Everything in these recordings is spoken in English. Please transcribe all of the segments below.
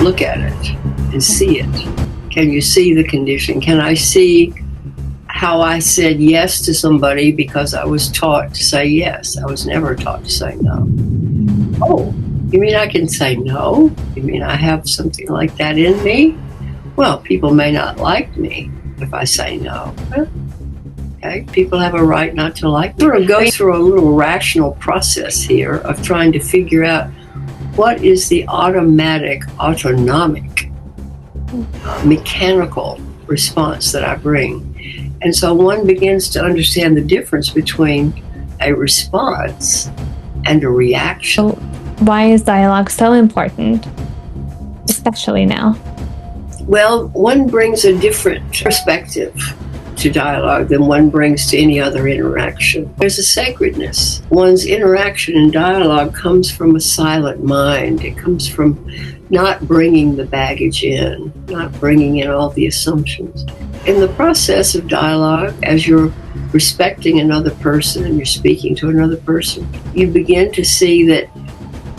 look at it and see it? Can you see the condition? Can I see how I said yes to somebody because I was taught to say yes? I was never taught to say no. Oh, you mean I can say no? You mean I have something like that in me? Well, people may not like me if I say no. Okay, people have a right not to like me. We're going to go through a little rational process here of trying to figure out what is the automatic, autonomic, mechanical response that I bring. And so one begins to understand the difference between a response and a reaction. So why is dialogue so important, especially now? Well, one brings a different perspective to dialogue than one brings to any other interaction. There's a sacredness. One's interaction and dialogue comes from a silent mind. It comes from not bringing the baggage in, not bringing in all the assumptions. In the process of dialogue, as you're respecting another person and you're speaking to another person, you begin to see that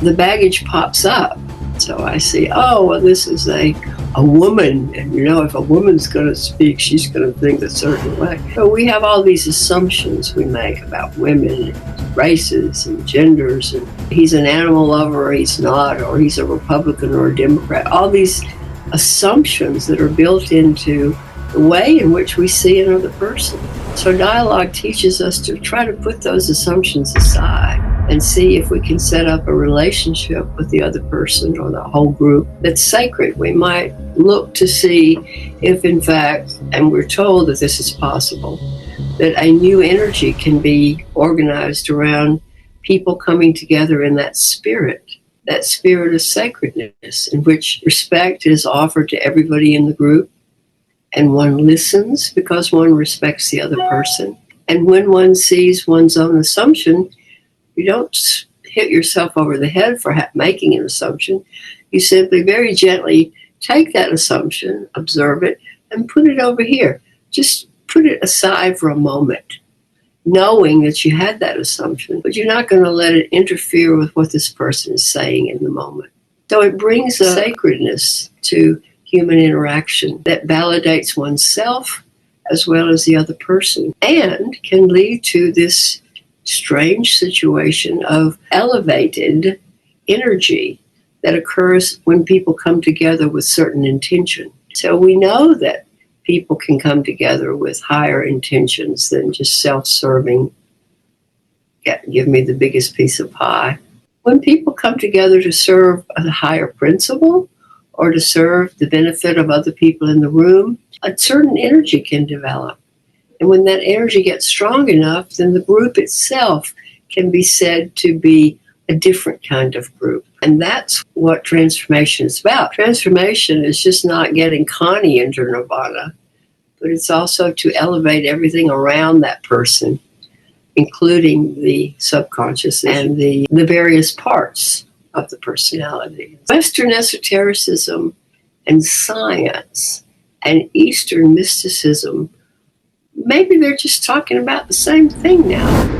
the baggage pops up. So I see, oh, well, this is a woman, and if a woman's going to speak, she's going to think a certain way. So we have all these assumptions we make about women, and races, and genders, and he's an animal lover or he's not, or he's a Republican or a Democrat. All these assumptions that are built into the way in which we see another person. So dialogue teaches us to try to put those assumptions aside and see if we can set up a relationship with the other person or the whole group that's sacred. We might look to see if, in fact, and we're told that this is possible, that a new energy can be organized around people coming together in that spirit of sacredness, in which respect is offered to everybody in the group, and one listens because one respects the other person. And when one sees one's own assumption, you don't hit yourself over the head for making an assumption. You simply very gently take that assumption, observe it, and put it over here. Just put it aside for a moment, knowing that you had that assumption, but you're not going to let it interfere with what this person is saying in the moment. So it brings a sacredness to human interaction that validates oneself as well as the other person, and can lead to this strange situation of elevated energy that occurs when people come together with certain intention. So we know that people can come together with higher intentions than just self-serving, give me the biggest piece of pie. When people come together to serve a higher principle or to serve the benefit of other people in the room, a certain energy can develop. And when that energy gets strong enough, then the group itself can be said to be a different kind of group. And that's what transformation is about. Transformation is just not getting Connie into nirvana, but it's also to elevate everything around that person, including the subconscious and the various parts of the personality. Western esotericism and science and Eastern mysticism, maybe they're just talking about the same thing now.